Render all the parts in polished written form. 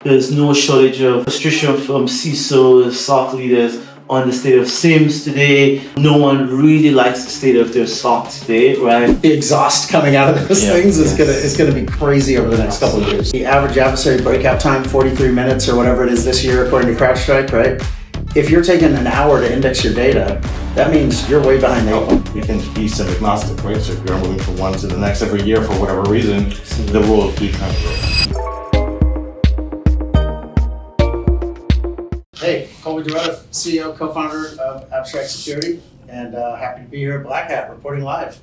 There's no shortage of frustration from CISOs, SOC leaders on the state of SIEMs today. No one really likes the state of their SOC today, right? The exhaust coming out of those things is gonna be crazy over the next couple of years. The average adversary breakout time, 43 minutes or whatever it is this year, according to CrowdStrike, right? If you're taking an hour to index your data, that means you're way behind the eight ball. You can be SIEM agnostic, right? So if you're moving from one to the next every year for whatever reason, the rules do come through. Hey, Colby Derodeff, CEO, co-founder of Abstract Security, and happy to be here at Black Hat, reporting live.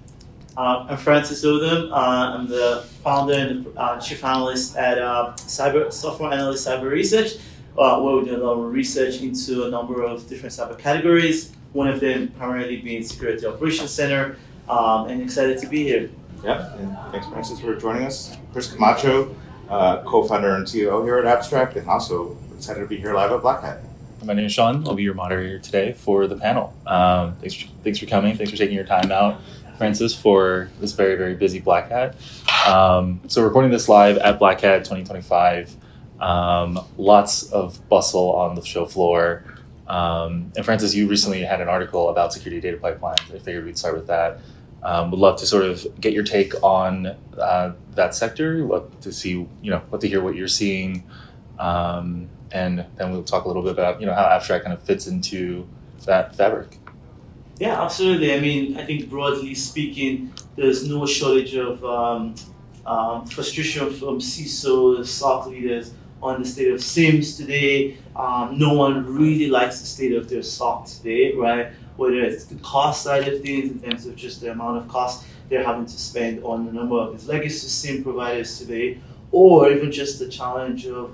I'm Francis Odum. I'm the founder and chief analyst at Software Analyst Cyber Research, where we do a lot of research into a number of different cyber categories, one of them primarily being Security Operations Center, and excited to be here. Yeah, and thanks Francis for joining us. Chris Camacho, co-founder and CEO here at Abstract, and also excited to be here live at Black Hat. My name is Sean. I'll be your moderator today for the panel. Thanks for coming. Thanks for taking your time out, Francis, for this very, very busy Black Hat. So we're recording this live at Black Hat 2025. Lots of bustle on the show floor. And Francis, you recently had an article about security data pipelines. I figured we'd start with that. Would love to sort of get your take on that sector. Love to see, love to hear what you're seeing. And then we'll talk a little bit about, how Abstract kind of fits into that fabric. Yeah, absolutely. I mean, I think broadly speaking, there's no shortage of frustration from CISOs, SOC leaders on the state of SIEMs today. No one really likes the state of their SOC today, right? Whether it's the cost side of things in terms of just the amount of cost they're having to spend on a number of these legacy SIEM providers today, or even just the challenge of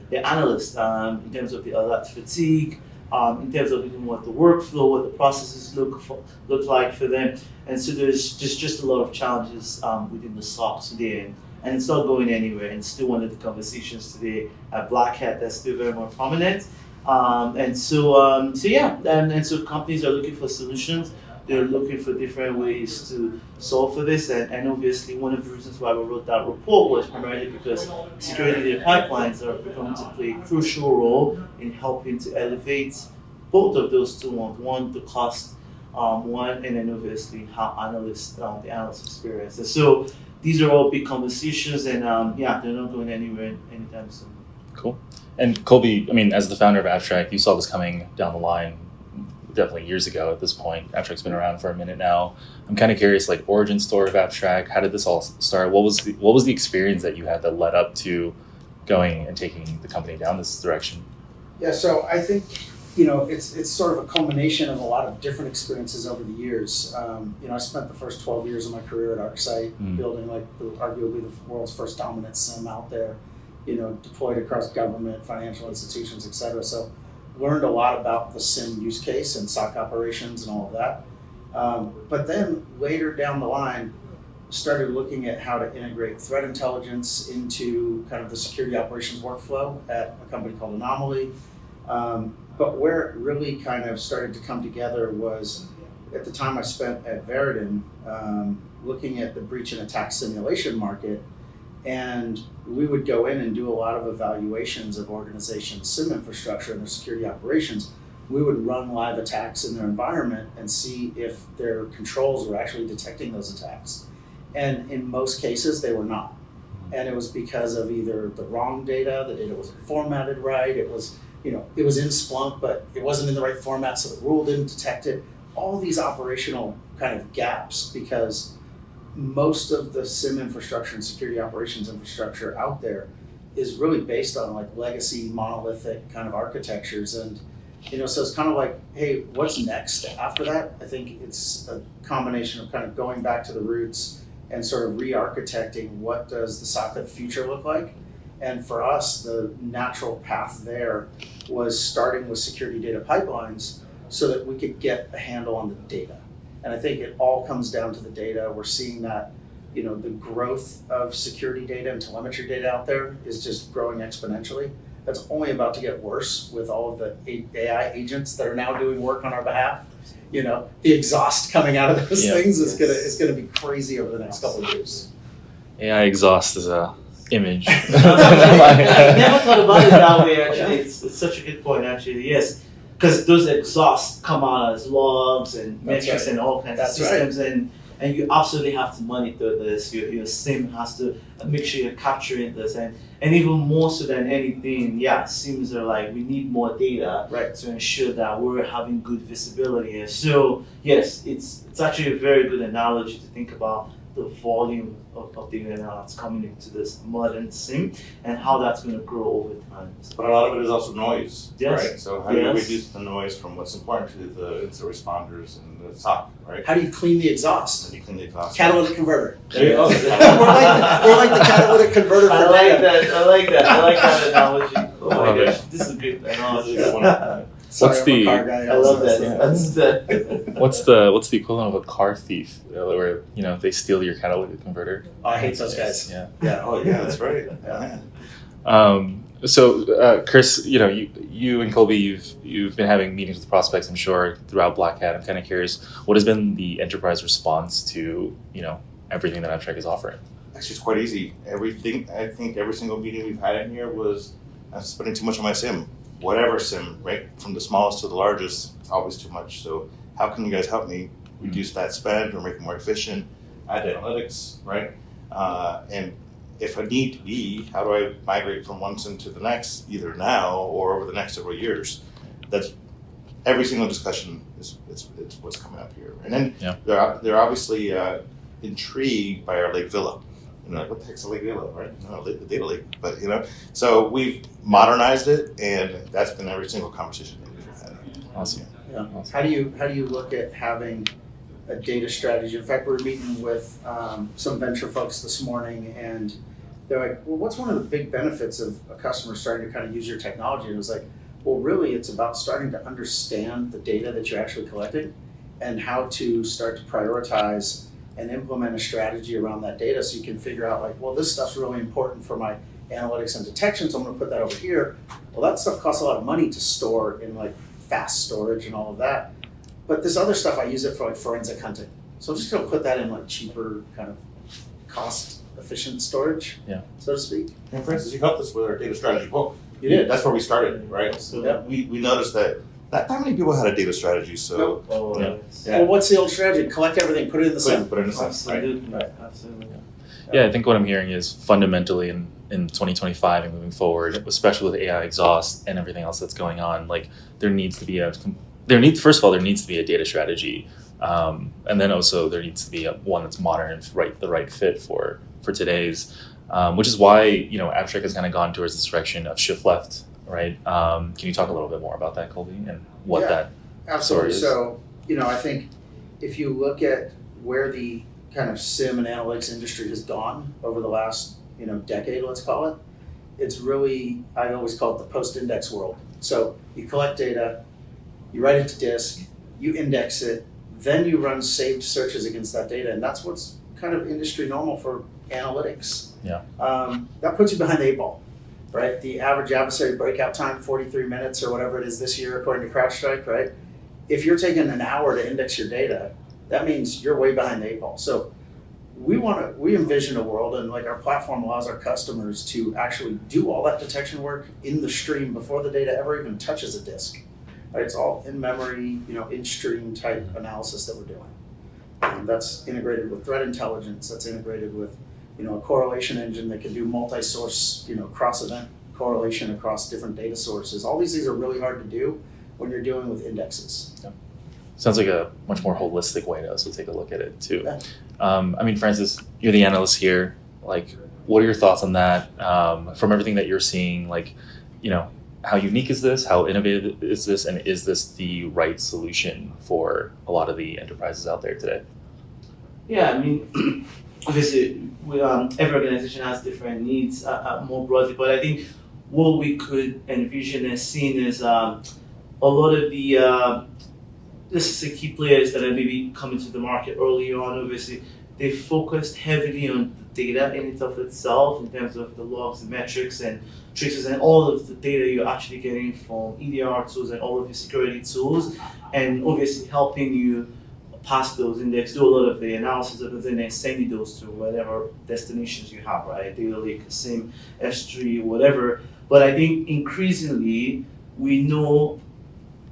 the analyst in terms of the alert fatigue, in terms of even what the workflow, what the processes look like for them. And so there's just a lot of challenges within the SOC today, and it's not going anywhere. And it's still one of the conversations today at Black Hat that's still very more prominent. And so companies are looking for solutions. They're looking for different ways to solve for this, and obviously one of the reasons why we wrote that report was primarily because security data pipelines are going to play a crucial role in helping to elevate both of those two ones. One, the cost, and then obviously how the analyst experience. And so these are all big conversations, and they're not going anywhere anytime soon. Cool. And Colby, as the founder of Abstract, you saw this coming down the line definitely years ago at this point. Abstract's been around for a minute now. I'm kind of curious, origin story of Abstract. How did this all start? What was the experience that you had that led up to going and taking the company down this direction? Yeah, so I think, it's sort of a culmination of a lot of different experiences over the years. I spent the first 12 years of my career at ArcSight building arguably the world's first dominant SIEM out there, deployed across government, financial institutions, et cetera. So learned a lot about the SIEM use case and SOC operations and all of that. But then later down the line, started looking at how to integrate threat intelligence into kind of the security operations workflow at a company called Anomaly. But where it really kind of started to come together was at the time I spent at Veridon, looking at the breach and attack simulation market. And we would go in and do a lot of evaluations of organizations' SIEM infrastructure and their security operations. We would run live attacks in their environment and see if their controls were actually detecting those attacks. And in most cases, they were not. And it was because of either the wrong data, the data wasn't formatted right, it was in Splunk, but it wasn't in the right format, so the rule didn't detect it. All these operational kind of gaps, because most of the SIEM infrastructure and security operations infrastructure out there is really based on legacy monolithic kind of architectures. And, so it's kind of like, hey, what's next after that? I think it's a combination of kind of going back to the roots and sort of re-architecting what does the SOC of the future look like. And for us, the natural path there was starting with security data pipelines so that we could get a handle on the data. And I think it all comes down to the data. We're seeing that, the growth of security data and telemetry data out there is just growing exponentially. That's only about to get worse with all of the AI agents that are now doing work on our behalf. The exhaust coming out of those things is gonna be crazy over the next couple of years. AI exhaust is image. I never thought about it that way. Actually, it's such a good point. Actually, yes, because those exhausts come out as logs and That's metrics right. and all kinds That's of systems, and you absolutely have to monitor this. Your SIEM has to make sure you're capturing this, and even more so than anything, yeah, SIEMs are like we need more data Right. to ensure that we're having good visibility here. So yes, it's actually a very good analogy to think about the volume of data now that's coming into this modern SIEM and how that's going to grow over time. But a lot of it is also noise, Yes. right? So how do you Yes. reduce the noise from what's important to the incident responders and the SOC, right? How do you clean the exhaust? And you clean the exhaust. Catalytic converter. There you go. we're like the catalytic converter for I like data. that. I like that analogy. Oh my Love it. gosh, this is a great analogy. This is one. Sorry, What's I'm a the- car guy. I love that. Yeah. That's that. What's the equivalent of a car thief, where they steal your catalytic converter? Oh, I hate those guys. Yeah. Yeah. Oh yeah, that's right. Yeah. So Chris, you and Colby, you've been having meetings with prospects, I'm sure, throughout Black Hat. I'm kind of curious, what has been the enterprise response to everything that Abstract is offering? Actually, it's quite easy. I think every single meeting we've had in here was, I'm spending too much on my SIEM. Whatever SIEM, right? From the smallest to the largest, it's always too much. So how can you guys help me reduce that spend or make it more efficient? Add analytics, right? And if I need to be, how do I migrate from one SIEM to the next, either now or over the next several years? That's every single discussion is what's coming up here. And then they're obviously intrigued by our Lake Villa. Like, what the heck's a Lake Villa, right? No, the data lake. But so we've modernized it, and that's been every single conversation that we've had. Awesome. Yeah. Awesome. How do you look at having a data strategy? In fact, we were meeting with some venture folks this morning, and they're like, well, what's one of the big benefits of a customer starting to kind of use your technology? And it was like, well, really, it's about starting to understand the data that you're actually collecting and how to start to prioritize and implement a strategy around that data so you can figure out like, well, this stuff's really important for my analytics and detection, so I'm gonna put that over here. Well, that stuff costs a lot of money to store in like fast storage and all of that. But this other stuff, I use it for like forensic hunting. So I'm just gonna put that in like cheaper kind of cost efficient storage, so to speak. And for instance, you helped us with our data strategy book. You did. That's where we started, right? So Yeah. we noticed that not that many people had a data strategy, so Nope. Oh, Yeah. yes. Yeah. Well, what's the old strategy? Collect everything, put it in the SIEM. put it in a sense, right? Absolutely. Right. Absolutely. Yeah, I think what I'm hearing is fundamentally in 2025 and moving forward, especially with AI exhaust and everything else that's going on, like there needs to be first of all, there needs to be a data strategy. And then also there needs to be one that's modern and the right fit for today's, which is why, Abstract has kind of gone towards this direction of shift left, right? Can you talk a little bit more about that, Colby, and what that Absolutely. story is? So, I think if you look at where the kind of SIEM and analytics industry has gone over the last, decade, let's call it, it's really, I always call it the post-index world. So you collect data, you write it to disk, you index it, then you run saved searches against that data, and that's what's kind of industry normal for analytics. Yeah. That puts you behind the 8 ball, right? The average adversary breakout time, 43 minutes or whatever it is this year, according to CrowdStrike, right? If you're taking an hour to index your data, that means you're way behind the 8 ball. So we envision a world, and like our platform allows our customers to actually do all that detection work in the stream before the data ever even touches a disk. Right? It's all in memory, in stream type analysis that we're doing. And that's integrated with threat intelligence. That's integrated with, a correlation engine that can do multi-source, cross-event correlation across different data sources. All these things are really hard to do when you're dealing with indexes. Yeah. Sounds like a much more holistic way to also take a look at it too. Yeah. Francis, you're the analyst here. Like, what are your thoughts on that? From everything that you're seeing, like, how unique is this? How innovative is this? And is this the right solution for a lot of the enterprises out there today? Yeah, obviously, every organization has different needs more broadly, but I think what we could envision as seeing is a lot of the this is the key players that are maybe coming to the market early on. Obviously, they focused heavily on the data in and of itself in terms of the logs, the metrics, and traces, and all of the data you're actually getting from EDR tools and all of your security tools, and obviously helping you pass those index, do a lot of the analysis of it, and then send those to whatever destinations you have, right? Data Lake, SIEM, S3, whatever. But I think increasingly we know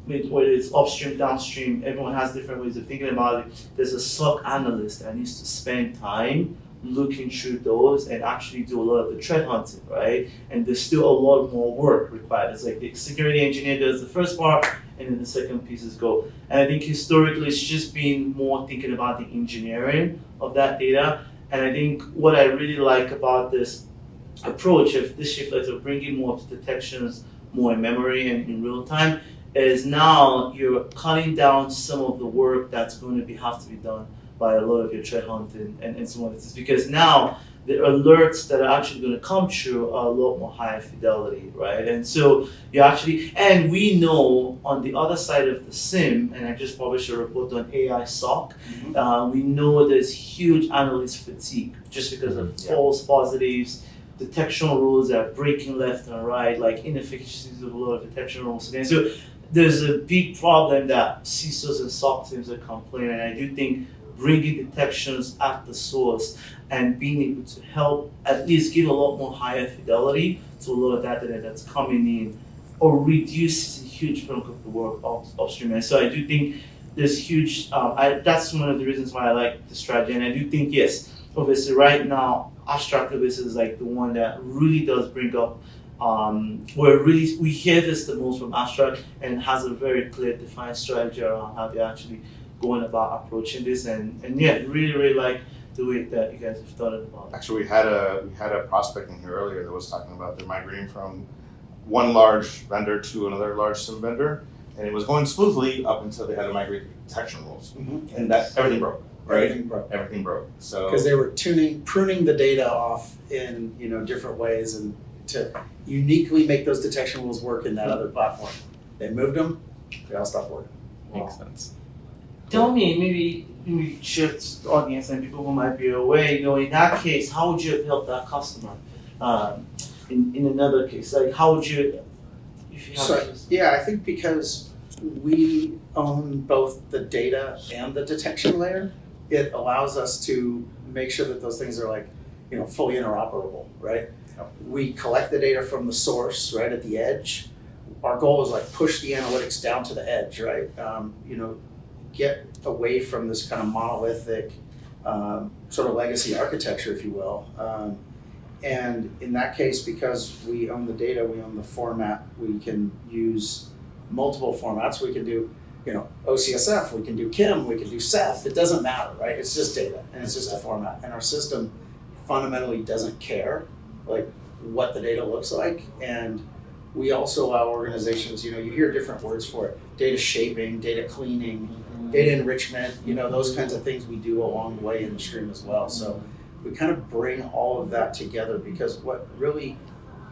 whether it's upstream, downstream, everyone has different ways of thinking about it. There's a SOC analyst that needs to spend time looking through those and actually do a lot of the threat hunting, right? And there's still a lot more work required. It's like the security engineer does the first part, and then the second pieces go. And I think historically it's just been more thinking about the engineering of that data. And I think what I really like about this approach of this shift left of bringing more detections, more in memory and in real time, is now you're cutting down some of the work that's going to have to be done by a lot of your threat hunting and so on. It's because now the alerts that are actually going to come through are a lot more higher fidelity, right? And so you actually, and we know on the other side of the SIEM, and I just published a report on AI SOC, we know there's huge analyst fatigue just because of false positives, detection rules that are breaking left and right, like inefficiencies of a lot of detection rules. And so there's a big problem that CISOs and SOC teams are complaining, and I do think bringing detections at the source and being able to help at least give a lot more higher fidelity to a lot of that data that's coming in or reduces a huge chunk of the work upstream. And so I do think there's huge, that's one of the reasons why I like the strategy. And I do think, yes, obviously right now, abstract services is like the one that really does bring up where really we hear this the most from abstract and has a very clear defined strategy around how they actually going about approaching this, and yeah, really like the way that you guys have thought about it. Actually, we had a prospect in here earlier that was talking about they're migrating from one large vendor to another large SIEM vendor, and it was going smoothly up until they had to migrate the detection rules, and that everything broke. Right, everything broke. So because they were pruning the data off in different ways and to uniquely make those detection rules work in that other platform. They moved them, they all stopped working. Makes sense. Tell me, maybe shift the audience and people who might be away, in that case, how would you have helped that customer? In another case, like how would you, if you have I think because we own both the data and the detection layer, it allows us to make sure that those things are fully interoperable, right? We collect the data from the source, right, at the edge. Our goal is push the analytics down to the edge, right? Get away from this kind of monolithic sort of legacy architecture, if you will. And in that case, because we own the data, we own the format, we can use multiple formats. We can do, OCSF, we can do KIM, we can do Ceph. It doesn't matter, right? It's just data and it's just a format. And our system fundamentally doesn't care what the data looks like. And we also allow organizations, you hear different words for it, data shaping, data cleaning, data enrichment, those kinds of things we do along the way in the stream as well. So we kind of bring all of that together because what really,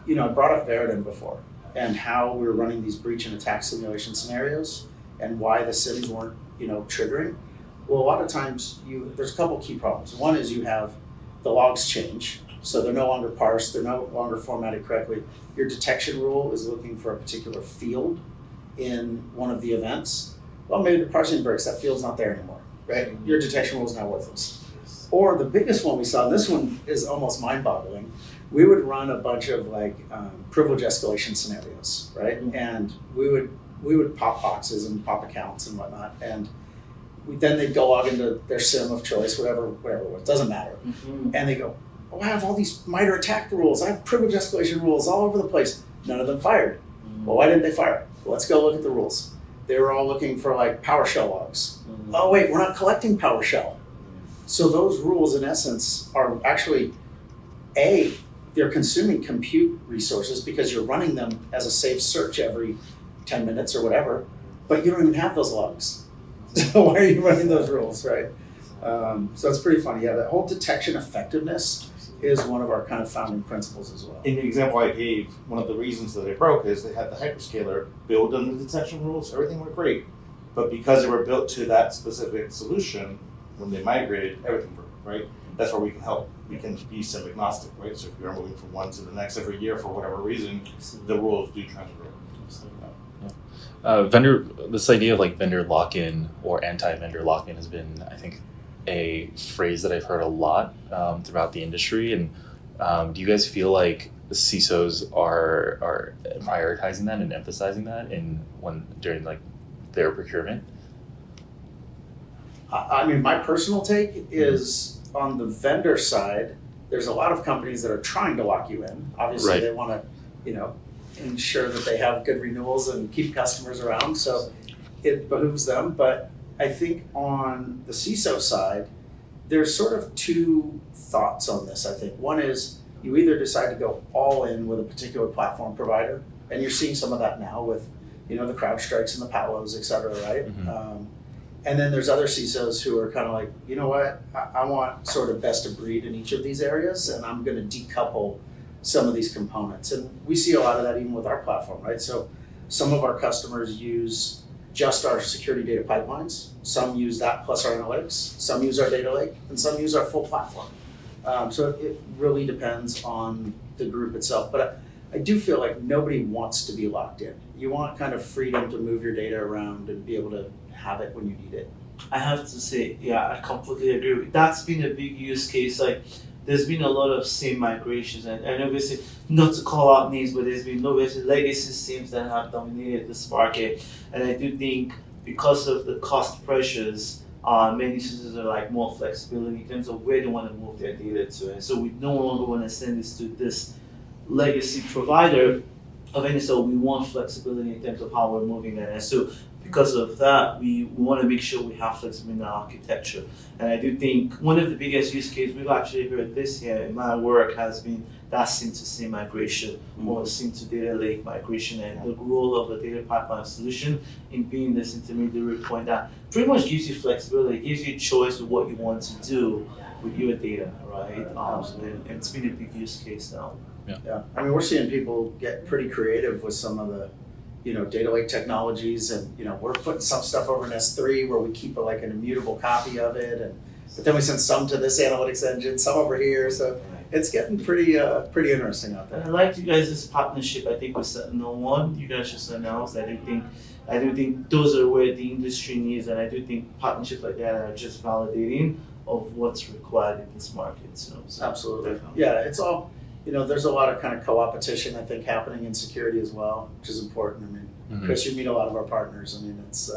I brought up Derodeff before and how we were running these breach and attack simulation scenarios and why the SIEMs weren't, triggering. Well, a lot of times there's a couple key problems. One is you have the logs change, so they're no longer parsed, they're no longer formatted correctly. Your detection rule is looking for a particular field in one of the events. Well, maybe the parsing breaks, that field's not there anymore, right? Your detection rule is now worthless. Or the biggest one we saw, and this one is almost mind-boggling, we would run a bunch of privilege escalation scenarios, right? And we would pop boxes and pop accounts and whatnot, and then they'd go log into their SIEM of choice, whatever it was, doesn't matter. And they go, I have all these MITRE attack rules, I have privilege escalation rules all over the place. None of them fired. Well, why didn't they fire? Well, let's go look at the rules. They were all looking for PowerShell logs. Oh wait, we're not collecting PowerShell. So those rules in essence are actually, they're consuming compute resources because you're running them as a safe search every 10 minutes or whatever, but you don't even have those logs. So why are you running those rules, right? So it's pretty funny. Yeah, that whole detection effectiveness is one of our kind of founding principles as well. In the example I gave, one of the reasons that they broke is they had the hyperscaler build on the detection rules, everything went great. But because they were built to that specific solution, when they migrated, everything broke, right? That's where we can help. We can be SIEM agnostic, right? So if you're moving from one to the next every year for whatever reason, the rules do transfer. This idea of like vendor lock-in or anti-vendor lock-in has been, I think, a phrase that I've heard a lot throughout the industry. And do you guys feel like the CISOs are prioritizing that and emphasizing that during like their procurement? I mean, my personal take is on the vendor side, there's a lot of companies that are trying to lock you in. Obviously, Right. they want to, ensure that they have good renewals and keep customers around. So it behooves them. But I think on the CISO side, there's sort of two thoughts on this, I think. One is you either decide to go all in with a particular platform provider, and you're seeing some of that now with, the CrowdStrikes and the Palos, et cetera, right? Mm-hmm. And then there's other CISOs who are kind of like, you know what, I want sort of best of breed in each of these areas, and I'm going to decouple some of these components. And we see a lot of that even with our platform, right? So some of our customers use just our security data pipelines. Some use that plus our analytics. Some use our data lake, and some use our full platform. So it really depends on the group itself. But I do feel like nobody wants to be locked in. You want kind of freedom to move your data around and be able to have it when you need it. I have to say, yeah, I completely agree. That's been a big use case. Like, there's been a lot of SIEM migrations, and obviously, not to call out names, but there's been obviously legacy SIEMs that have dominated this market. And I do think because of the cost pressures, many users are like more flexibility in terms of where they want to move their data to. And so we no longer want to send this to this legacy provider of any sort. We want flexibility in terms of how we're moving that. And so because of that, we want to make sure we have flexibility in our architecture. And I do think one of the biggest use cases we've actually heard this year in my work has been that SIEM to SIEM migration or SIEM to data lake migration, and the role of the data pipeline solution in being this intermediary point that pretty much gives you flexibility, gives you choice of what you want to do with your data, right? And it's been a big use case now. Yeah, I mean, we're seeing people get pretty creative with some of the, data lake technologies, and we're putting some stuff over in S3 where we keep like an immutable copy of it, but then we send some to this analytics engine, some over here. So it's getting pretty interesting out there. I like you guys' partnership. I think with SentinelOne, you guys just announced. I do think those are where the industry needs, and I do think partnerships like that are just validating of what's required in this market. So Absolutely, definitely. yeah, it's all. There's a lot of kind of co-opetition, I think, happening in security as well, which is important. I mean, Chris, you meet a lot of our partners. I mean, it's.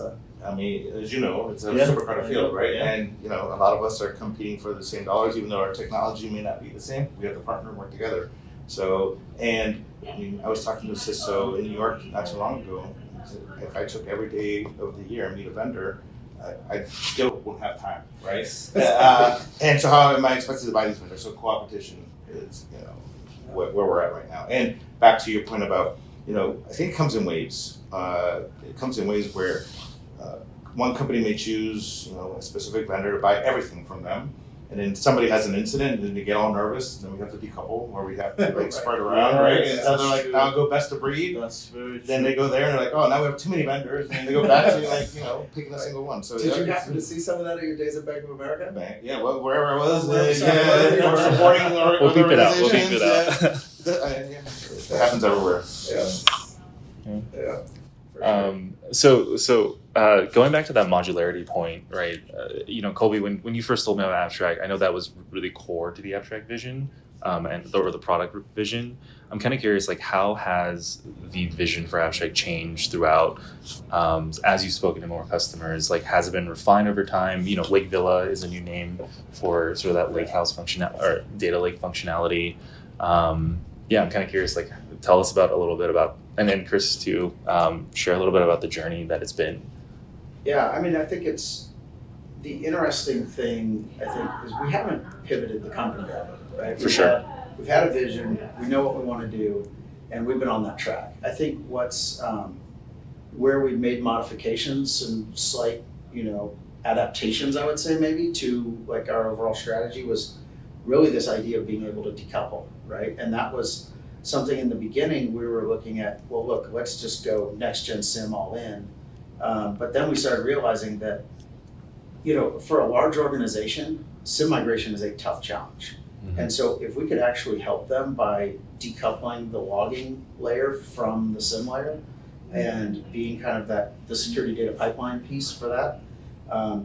As you know, it's a super crowded field, right? Yeah. And a lot of us are competing for the same dollars, even though our technology may not be the same. We have to partner and work together. So, and I was talking to a CISO in New York not too long ago. If I took every day of the year and meet a vendor, I still won't have time, right? And so, how am I expected to buy these vendors? So, co-opetition is, where we're at right now. And back to your point about, I think it comes in waves. It comes in waves where one company may choose, a specific vendor to buy everything from them, and then somebody has an incident, and then they get all nervous, and then we have to decouple, or we have to like spread around, right? And so they're like, now I'll go best of breed. That's very true. Then they go there, and they're like, oh, now we have too many vendors, and then they go back to picking a single one. So Did you happen to see some of that at your days at Bank of America? Yeah, well, wherever I was, We're supporting our We'll beep it out. We'll beep organizations. it out. It happens everywhere. Yeah. Going back to that modularity point, right? Colby, when you first told me about Abstract, I know that was really core to the Abstract vision, or the product vision. I'm kind of curious, like, how has the vision for Abstract changed throughout, as you've spoken to more customers? Like, has it been refined over time? Lake Villa is a new name for sort of that lake house or data lake functionality. I'm kind of curious, like, tell us a little bit about, and then Chris too, share a little bit about the journey that it's been. Yeah, I mean, I think it's the interesting thing, I think, is we haven't pivoted the company yet, right? We've had a vision, we know what we want to do, and we've been on that track. I think what's where we've made modifications and slight, adaptations, I would say maybe, to like our overall strategy was really this idea of being able to decouple, right? And that was something in the beginning we were looking at, well, look, let's just go next gen SIEM all in. But then we started realizing that, for a large organization, SIEM migration is a tough challenge. Mm-hmm. And so if we could actually help them by decoupling the logging layer from the SIEM layer, and being kind of the security data pipeline piece for that,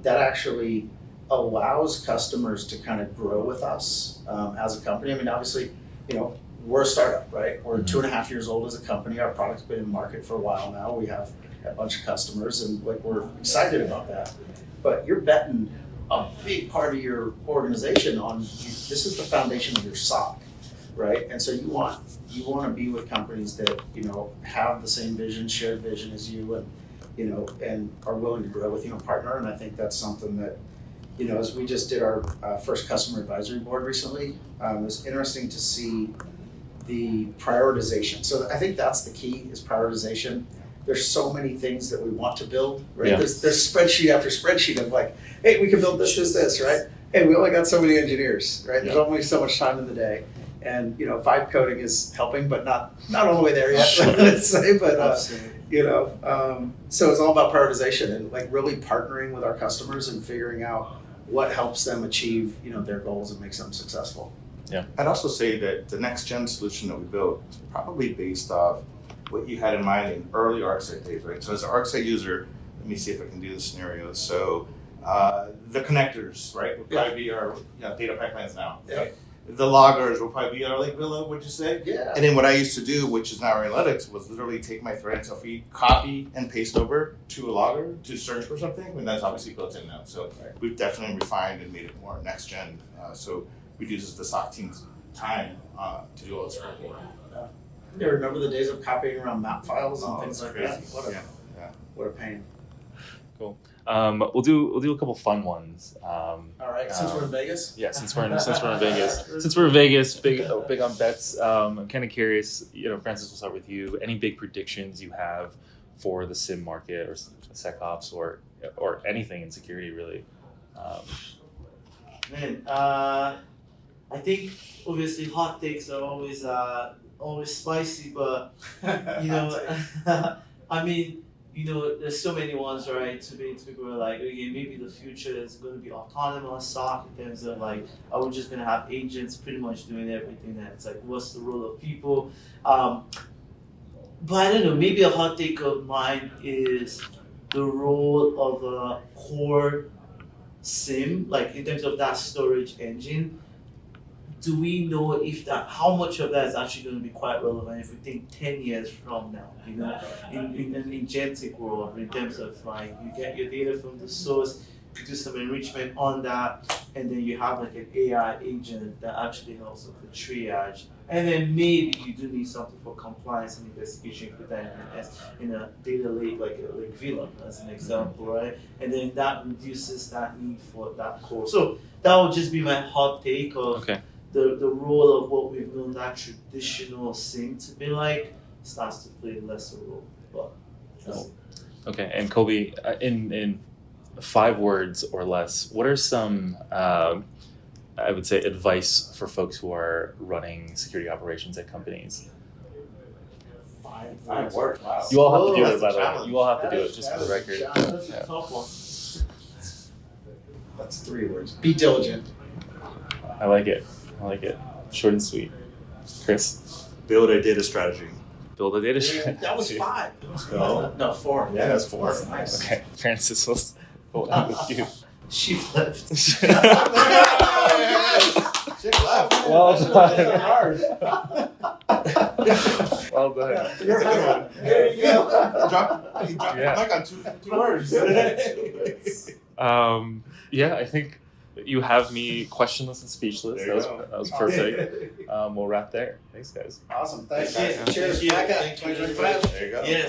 that actually allows customers to kind of grow with us as a company. I mean, obviously, we're a startup, right? We're 2.5 years old as a company. Our product's been in market for a while now. We have a bunch of customers, and we're excited about that. But you're betting a big part of your organization on this is the foundation of your SOC, right? And so you want to be with companies that have the same vision, shared vision as you, and and are willing to grow with you and partner. And I think that's something that as we just did our first customer advisory board recently, it was interesting to see the prioritization. So I think that's the key is prioritization. There's so many things that we want to build, right? Yeah. There's spreadsheet after spreadsheet of like, hey, we can build this, right? Hey, we only got so many engineers, right? There's only so much time in the day. And vibe coding is helping, but not all the way there yet, let's say. But so it's all about prioritization and like really partnering with our customers and figuring out what helps them achieve their goals and makes them successful. Yeah. I'd also say that the next gen solution that we built is probably based off what you had in mind in early ArcSight days, right? So as an ArcSight user, let me see if I can do the scenario. So the connectors, right, would probably be our data pipelines now. Yeah. Right? The loggers will probably be our Lake Villa, would you say? Yeah. And then what I used to do, which is now our analytics, was literally take my threads, I'll copy and paste over to a logger to search for something, and that's obviously built in now. So we've definitely refined and made it more next gen. So reduces the SOC team's time to do all this work. Yeah, remember the days of copying around map files and things like crazy. that? What a pain. Cool. We'll do a couple fun ones. All right, since we're in Vegas? Yeah, since we're in Vegas. Since we're in Vegas, big on bets. I'm kind of curious. Francis, we'll start with you. Any big predictions you have for the SIEM market or SecOps or anything in security really? I think obviously hot takes are always spicy, but I mean, there's so many ones, right? To be like, okay, maybe the future is going to be autonomous SOC in terms of like, are we just going to have agents pretty much doing everything? That it's like, what's the role of people? But I don't know. Maybe a hot take of mine is the role of a core SIEM, like in terms of that storage engine. Do we know how much of that is actually going to be quite relevant if we think 10 years from now, in an agentic world, in terms of like you get your data from the source, you do some enrichment on that, and then you have like an AI agent that actually helps with the triage. And then maybe you do need something for compliance and investigation, put that in a data lake, like a Lake Villa as an example, right? And then that reduces that need for that core. So that would just be my hot take of the role of what we've known that traditional SIEM to be like starts to play a lesser role. But okay, and Colby, in 5 words or less, what are some I would say advice for folks who are running security operations at companies? 5 words. Wow. You all have to do it, that's by a the way. challenge. You all have to do it, just for the record. That's a tough one. That's 3 words. Be diligent. I like it. Short and sweet. Chris? Build a data strategy. Build a data strategy. That was 5. No, 4. Yeah, that's 4. That's nice. Okay, Francis, we'll end with you. She left. Chick left. Well done. Hard. Well done. You're right. There you go. Drop the mic on 2 words. Yeah, I think you have me questionless and speechless. That was perfect. We'll wrap there. Thanks, guys. Awesome. Thanks. Thanks, guys. Cheers. Thank you. Back up. Thank you. 2025. There you go. Yes.